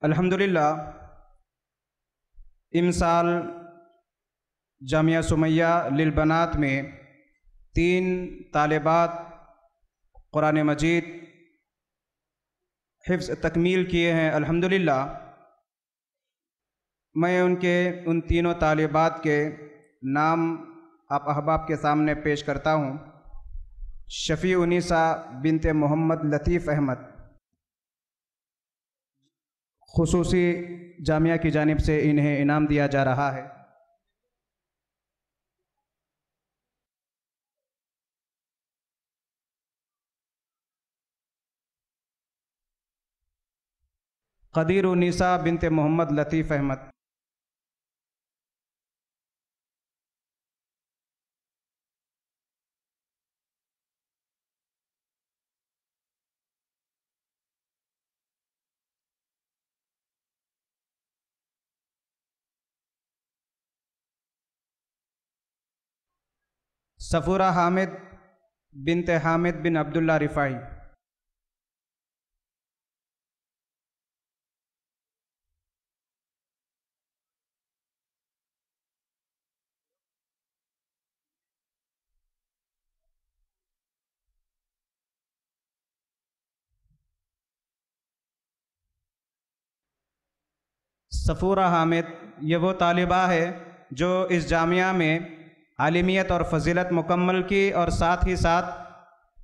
अल्हम्दुलिल्लाह इमसाल जामिया सुमैया लिलबनात में 3 तालिबात कुरान मजीद हिफ्ज़ तकमील किए हैं। अल्हम्दुलिल्लाह मैं उन तीनों तालिबात के नाम आप अहबाब के सामने पेश करता हूँ। शफ़ी उन्नीसा बिनते मोहम्मद लतीफ़ अहमद, खुसूसी जामिया की जानिब से इन्हें इनाम दिया जा रहा है। क़दीर उन्नीसा बिनते मोहम्मद लतीफ़ अहमद, सफ़ूरा हामिद बिनते हामिद बिन अब्दुल्ला रिफ़ाई, सफ़ूरा हामिद ये वो तालिबा है जो इस जामिया में आलिमियत और फ़जीलत मुकम्मल की और साथ ही साथ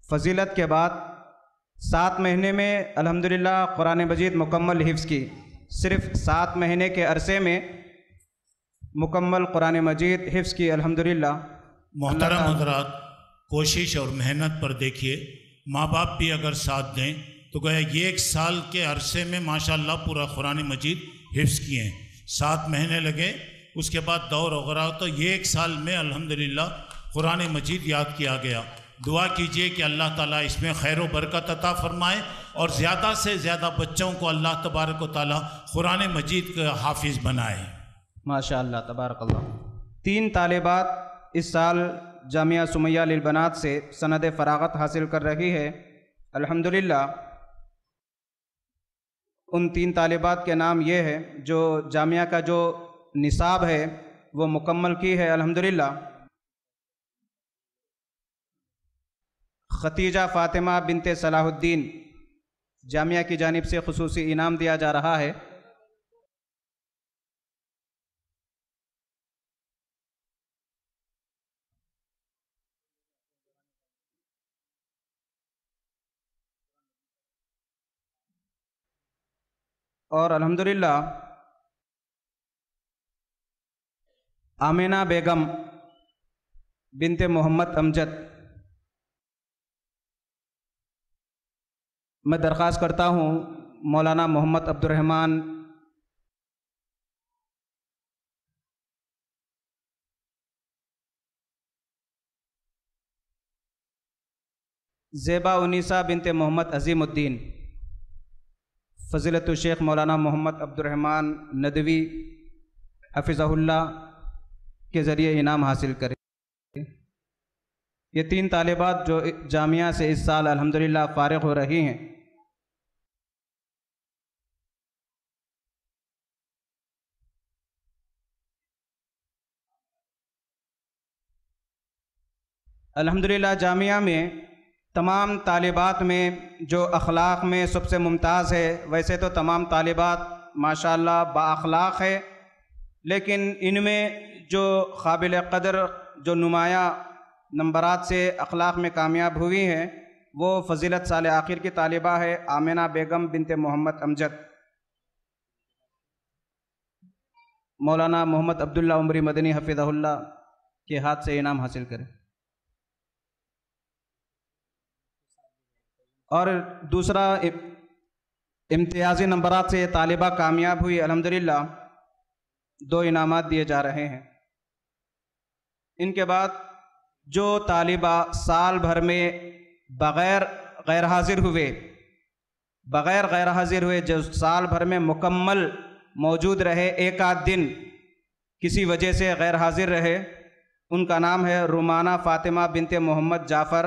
फ़जीलत के बाद 7 महीने में अल्हम्दुलिल्लाह कुरान मजीद मुकम्मल हिफ्ज़ की। सिर्फ़ 7 महीने के अरसे में मुकम्मल कुरान मजीद हिफ्ज़ की अल्हम्दुलिल्लाह। मोहतरम हज़रात, कोशिश और मेहनत पर देखिए, माँ बाप भी अगर साथ दें तो गया ये 1 साल के अरसे में माशाअल्लाह पूरा कुरान मजीद हिफ्ज़ किए हैं। 7 महीने लगे, उसके बाद दौर वगैरह, तो ये 1 साल में अल्हम्दुलिल्लाह कुरान मजीद याद किया गया। दुआ कीजिए कि अल्लाह ताला इसमें खैर व बरकत अता फरमाए और ज़्यादा से ज़्यादा बच्चों को अल्लाह तबारक व तआला कुरान मजीद का हाफिज़ बनाए। माशाअल्लाह तबारकल्लाह। 3 तालिबात इस साल जामिया सुमैया लिलबनात से सनद फ़रागत हासिल कर रही है। अल्हम्दुलिल्लाह उन 3 तालिबात के नाम ये है जो जामिया का जो निसाब है वो मुकम्मल की है। अल्हम्दुलिल्लाह खतीजा फ़ातिमा बिनते सलाहुद्दीन, जामिया की जानिब से खुसूसी इनाम दिया जा रहा है। और अल्हम्दुलिल्लाह आमिना बेगम बिनते मोहम्मद अमजद, मैं दरख्वास्त करता हूँ मौलाना मोहम्मद अब्दुर्रहमान ज़ेबा उन्नीसा बिनते मोहम्मद अज़ीमुद्दीन, फ़ज़ीलतुल शेख मौलाना मोहम्मद अब्दुर्रहमान नदवी हफ़िज़हुल्लाह के ज़रिए इनाम हासिल करें। ये 3 तालिबात जो जामिया से इस साल अल्हम्दुलिल्लाह फ़ारिग़ हो रही हैं। अल्हम्दुलिल्लाह जामिया में तमाम तालिबात में जो अखलाक़ में सबसे मुमताज़ है, वैसे तो तमाम तालिबात माशाअल्लाह बाअखलाक़ है, लेकिन इनमें जो काबिल क़दर जो नुमाया नंबरात से अखलाक़ में कामयाब हुई हैं वो फ़जीलत साल आखिर की तालिबा है आमिना बेगम बिनते मोहम्मद अमजद। मौलाना मोहम्मद अब्दुल्ला उमरी मदनी हफ़िज़हुल्लाह के हाथ से इनाम हासिल करें। और दूसरा इम्तियाज़ी नंबरात से ये तालिबा कामयाब हुई। अल्हम्दुलिल्लाह 2 इनामात दिए जा रहे हैं। इनके बाद जो तालिबा साल भर में बग़ैर गैर हाज़िर हुए जो साल भर में मुकम्मल मौजूद रहे, एक आध दिन किसी वजह से गैर हाज़िर रहे, उनका नाम है रुमाना फ़ातिमा बिनते मोहम्मद जाफ़र।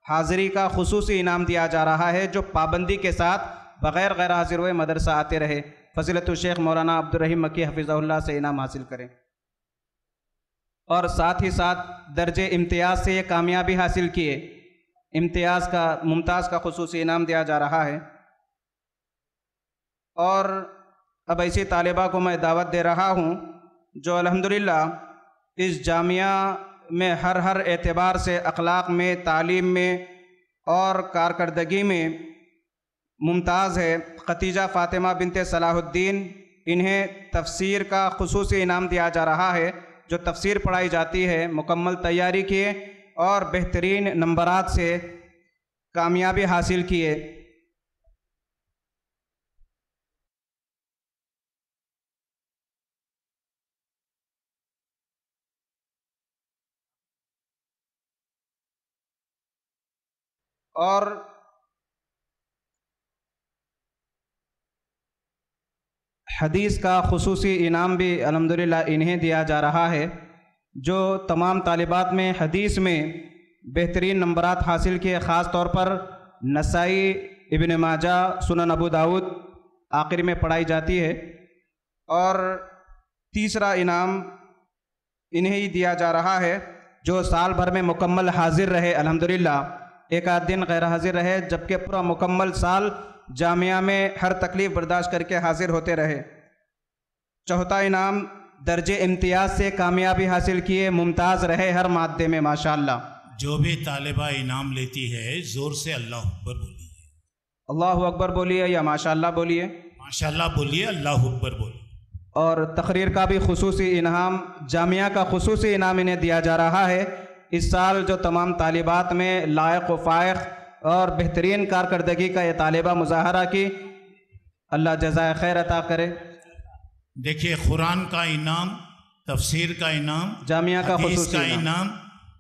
हाज़िरी का खुसूसी इनाम दिया जा रहा है जो पाबंदी के साथ बग़ैर गैर हाज़िर हुए मदरसा आते रहे। फ़ज़ीलतुल शेख मौलाना अब्दुर्रहीम मक्की हफ़िज़हुल्लाह से इनाम हासिल करें। और साथ ही साथ दर्जे इम्तियाज़ से ये कामयाबी हासिल किए, इम्तियाज़ का मुमताज़ का खुसूसी इनाम दिया जा रहा है। और अब ऐसी तालिबा को मैं दावत दे रहा हूँ जो अल्हम्दुलिल्लाह इस जामिया में हर एतबार से अखलाक में, तालीम में और कारकर्दगी में मुमताज़ है। खतीजा फ़ातिमा बिनते सलाहुद्दीन, इन्हें तफ़सीर का खुसूसी इनाम दिया जा रहा है। जो तफ़सीर पढ़ाई जाती है मुकम्मल तैयारी किए और बेहतरीन नंबरात से कामयाबी हासिल किए। और हदीस का खुसूसी इनाम भी अल्हम्दुलिल्लाह इन्हें दिया जा रहा है। जो तमाम तालिबात में हदीस में बेहतरीन नंबरात हासिल किए, ख़ास तौर पर नसाई, इब्न माजा, सुनन अबू दाऊद आखिर में पढ़ाई जाती है। और तीसरा इनाम इन्हें ही दिया जा रहा है जो साल भर में मुकम्मल हाजिर रहे। अल्हम्दुलिल्लाह एक आध दिन गैर हाजिर रहे, जबकि पूरा मुकम्मल साल जामिया में हर तकलीफ़ बर्दाश्त करके हाजिर होते रहे। चौथा इनाम दर्जे इम्तियाज़ से कामयाबी हासिल किए, मुमताज़ रहे हर मादे में माशाअल्लाह। जो भी तालिबा इनाम लेती है ज़ोर से अल्लाह अकबर बोलिए। अल्लाहु अकबर बोलिए या माशाअल्लाह बोलिए? माशाअल्लाह बोलिए, अल्लाह अकबर बोलिए। और तकरीर का भी खुसूसी इनाम, जामिया का खुसूसी इनाम इन्हें दिया जा रहा है। इस साल जो तमाम तालिबात में लायक व फ़ायक़ और बेहतरीन कारकर्दगी का ये तालिबा मुज़ाहरा की, अल्लाह जज़ाए खैर अता करे। देखिए, कुरान का इनाम, तफसीर का इनाम, जामिया का हदीस का इनाम,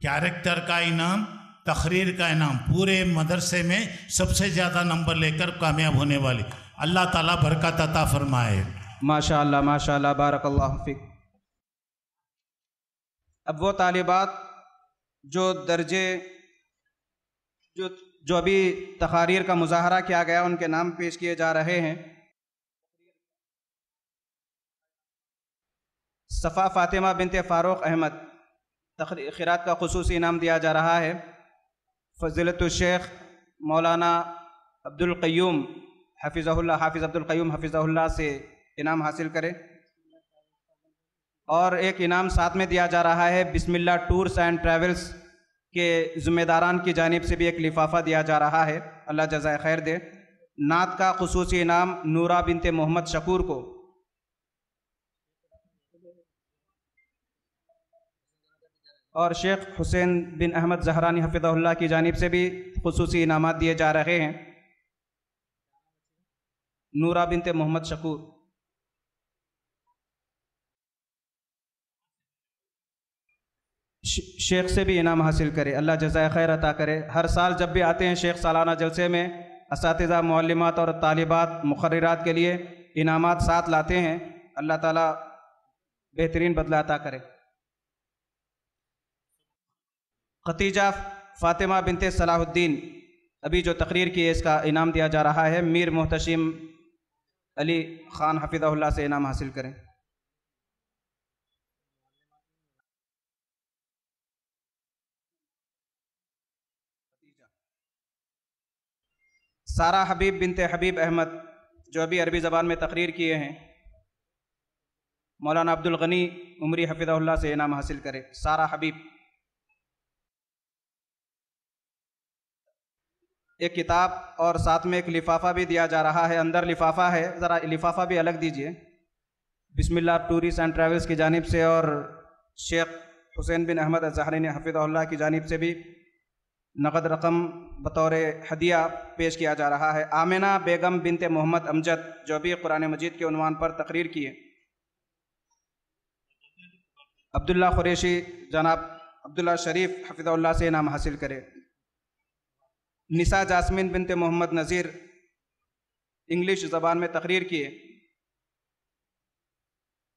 कैरेक्टर का इनाम, तकरीर का इनाम, पूरे मदरसे में सबसे ज़्यादा नंबर लेकर कामयाब होने वाली, अल्लाह ताला बरकत अता फरमाए। माशाअल्लाह माशाअल्लाह, बारकल्लाहु फ़ीक। अब वो तालिबात जो दर्जे जो अभी तकारीर का मुज़ाहरा किया गया, उनके नाम पेश किए जा रहे हैं। सफ़ा फ़ातिमा बिनते फ़ारूक अहमद, क़िरात का खुसूसी इनाम दिया जा रहा है। फ़ज़ीलतुल शेख मौलाना अब्दुल क़य्यूम हफ़िज़हुल्लाह, हाफ़िज़ अब्दुल क़य्यूम हफ़िज़हुल्लाह से इनाम हासिल करे। और एक इनाम साथ में दिया जा रहा है, बिस्मिल्लाह टूर्स एंड ट्रैवल्स के ज़िम्मेदारान की जानिब से भी एक लिफाफा दिया जा रहा है, अल्लाह जज़ाए खैर दे। नात का खुसूसी इनाम नूरा बिनते मोहम्मद शकूर को, और शेख हुसैन बिन अहमद ज़हरानी हफ़िज़हुल्लाह की जानिब से भी खुसूसी इनामात दिए जा रहे हैं। नूरा बिनते मोहम्मद शकूर, शेख से भी इनाम हासिल करे, अल्लाह जज़ाए खैर अता करे। हर साल जब भी आते हैं शेख सालाना जलसे में, असातिज़ा, मुअल्लिमात और तालिबात, मुक़र्रिरात के लिए इनामात साथ लाते हैं। अल्लाह ताला बेहतरीन बदला अता करे। खतीजा फ़ातिमा बिनते सलाहुद्दीन, अभी जो तकरीर की है, इसका इनाम दिया जा रहा है। मीर मुहतशिम अली ख़ान हफ़िज़हुल्लाह से इनाम हासिल करें। सारा हबीब बिनते हबीब अहमद, जो अभी अरबी ज़बान में तकरीर किए हैं, मौलाना अब्दुल गनी उमरी हफ़िज़हुल्लाह से इनाम हासिल करे। सारा हबीब, एक किताब और साथ में एक लिफाफा भी दिया जा रहा है। अंदर लिफाफा है, ज़रा लिफाफा भी अलग दीजिए। बिस्मिल्लाह टूरिस्ट एंड ट्रैवल्स की जानिब से और शेख हुसैन बिन अहमद ज़हरानी हफ़िज़हुल्लाह की जानिब से भी नक़द रकम बतौर हदिया पेश किया जा रहा है। आमिना बेगम बिनते मोहम्मद अमजद, जो भी कुरान मजीद के उन्वान पर तकरीर किए। अब्दुल्ला कुरैशी जनाब अब्दुल्ला शरीफ हफ़िज़हुल्लाह से इनाम हासिल करे। निसा जास्मिन बिनते मोहम्मद नज़ीर, इंग्लिश ज़बान में तकरीर किए।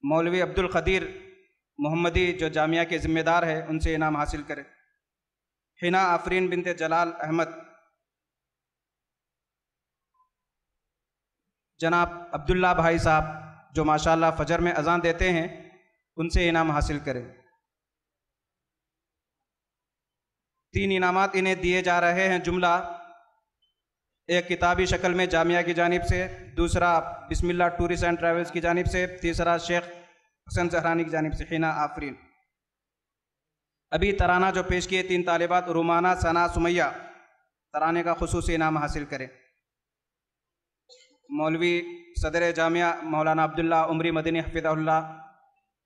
मौलवी अब्दुल क़दीर मोहम्मदी, जो जामिया के ज़िम्मेदार है, उनसे इनाम हासिल करे। हिना आफरीन बिनते जलाल अहमद, जनाब अब्दुल्ला भाई साहब जो माशाल्लाह फजर में अजान देते हैं, उनसे इनाम हासिल करें। 3 इनामात इन्हें दिए जा रहे हैं। जुमला एक किताबी शक्ल में जामिया की जानिब से, दूसरा बिस्मिल्लाह टूरिस्ट एंड ट्रैवल्स की जानिब से, तीसरा शेख हसन जहरानी की जानिब से हिना आफरीन। अभी तराना जो पेश किए 3 तालिबात रुमाना, सना, सुमैया, तराने का खुसूसी इनाम हासिल करें। मौलवी सदर जामिया मौलाना अब्दुल्ला उमरी मदनी हफिज़हुल्लाह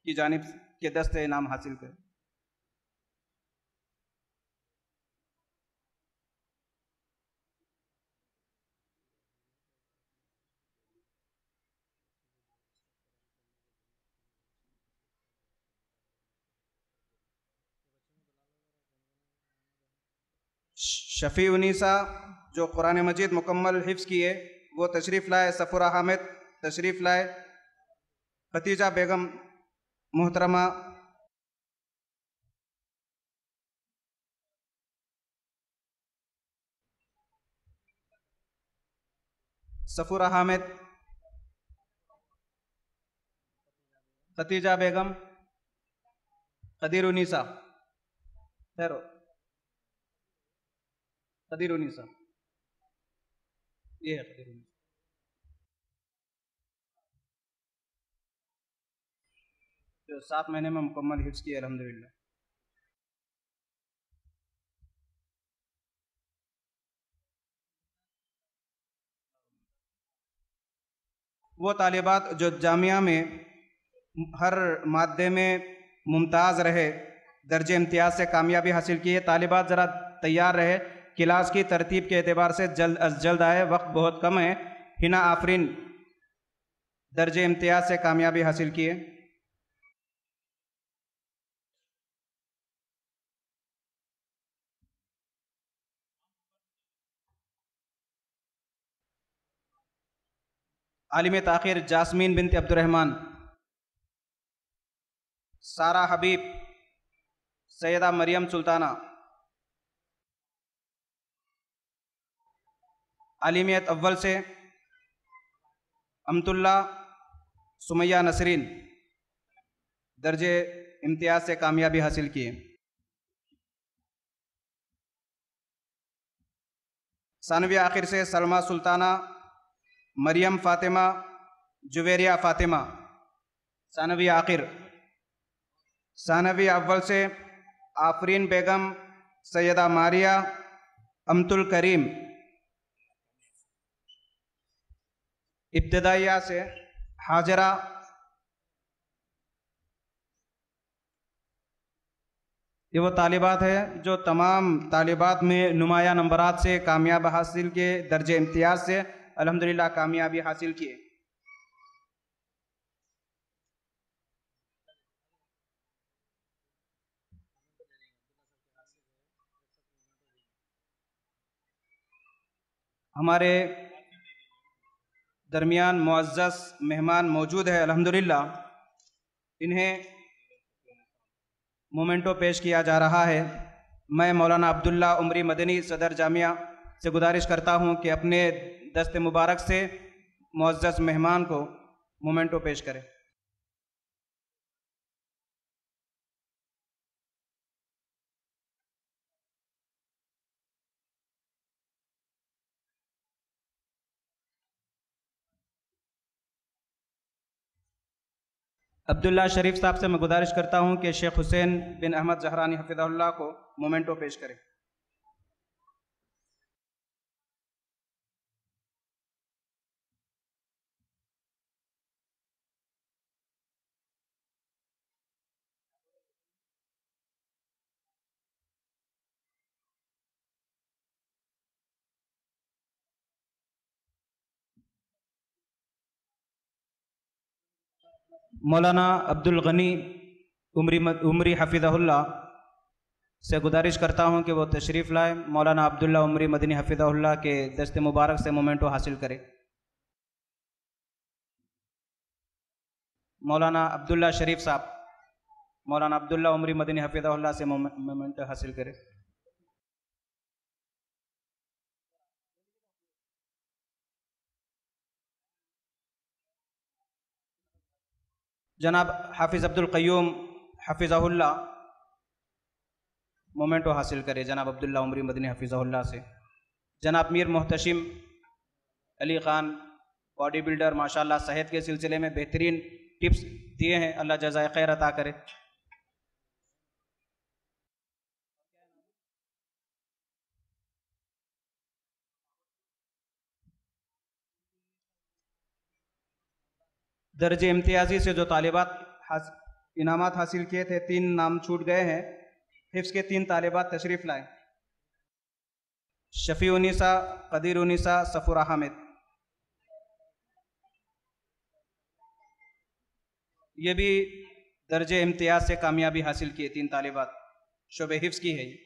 की जानिब के दस्ते इनाम हासिल करें। शफ़ी उनीसा जो कुरान मजीद मुकम्मल हिफ्ज़ किए वो तशरीफ़ लाए। सफ़ुरा हामिद तशरीफ़ लाए। खतीजा बेगम मोहतरमा, सफ़ुरा हामिद, खतीजा बेगम, कदीर उनीसा, ठहरो, कदीर उनीसा, ये है कदीर उनीसा। जो 7 महीने में मुकम्मल हिफ्ज़ किए अल्हम्दुलिल्लाह। वो तालिबात जो जामिया में हर मादे में मुमताज़ रहे, दर्जे इम्तियाज़ से कामयाबी हासिल की है, तालिबात ज़रा तैयार रहे, क्लास की तरतीब के एतबार से जल्द अज जल्द आए, वक्त बहुत कम है। हिना आफरीन दर्जे इम्तियाज़ से कामयाबी हासिल की है। आलिम ताख़िर जासमीन बिनत अब्दुर्रहमान, सारा हबीब, सैयदा मरियम सुल्ताना। आलिमियत अव्वल से अमतुल्ला सुमैया नसरीन दर्जे इम्तियाज़ से कामयाबी हासिल किए। सानवी आखिर से सलमा सुल्ताना, मरियम फ़ातिमा, जुवेरिया फ़ातिमा। सानवी आखिर। सानवी अव्वल से आफरीन बेगम, सैयदा मारिया, अमतुल करीम। इब्तदाइया से हाजरा, ये वो तालिबात है जो तमाम तालिबात में नुमाया नंबरात से कामयाब हासिल किए, दर्जे इम्तियाज़ से अल्हम्दुलिल्लाह कामयाबी हासिल किए। हमारे दरमियान मुअज़्ज़ज़ मेहमान मौजूद है अल्हम्दुलिल्लाह। इन्हें मोमेंटो पेश किया जा रहा है। मैं मौलाना अब्दुल्ला उमरी मदनी सदर जामिया से गुजारिश करता हूँ कि अपने दस्ते मुबारक से मुअज़्ज़ज़ मेहमान को मोमेंटो पेश करें। अब्दुल्ला शरीफ साहब से मैं गुजारिश करता हूँ कि शेख हुसैन बिन अहमद जहरानी हफिज़हुल्लाह को मोमेंटो पेश करें। मौलाना अब्दुल गनी उमरी हफिज़हुल्लाह से गुजारिश करता हूँ कि वो तशरीफ़ लाए, मौलाना अब्दुल्ला उमरी मदनी हफिज़हुल्लाह के दस्ते मुबारक से मोमेंटो हासिल करें। मौलाना अब्दुल्ला शरीफ साहब मौलाना अब्दुल्ला उमरी मदनी हफिज़हुल्लाह से मोमेंटो हासिल करें। जनाब हाफिज़ अब्दुल क़य्यूम हफ़िज़हुल्लाह मोमेंटो हासिल करे जनाब अब्दुल्ला उमरी मदनी हफ़िज़हुल्लाह से। जनाब मीर मोहतशिम अली ख़ान बॉडी बिल्डर माशाल्लाह सेहत के सिलसिले में बेहतरीन टिप्स दिए हैं, अल्लाह जज़ाए खैर अता करे। दर्जे इम्तियाज़ी से जो तालिबात इनामात हासिल किए थे, 3 नाम छूट गए हैं। हिफ्ज़ के 3 तालिबात तशरीफ़ लाएँ। शफ़ी उन्नीसा, कदीर उन्नीसा, सफ़ूरा हामिद। ये भी दर्जे इम्तियाज़ से कामयाबी हासिल किए 3 तालिबात, शोबे हिफ्ज़ की है ये।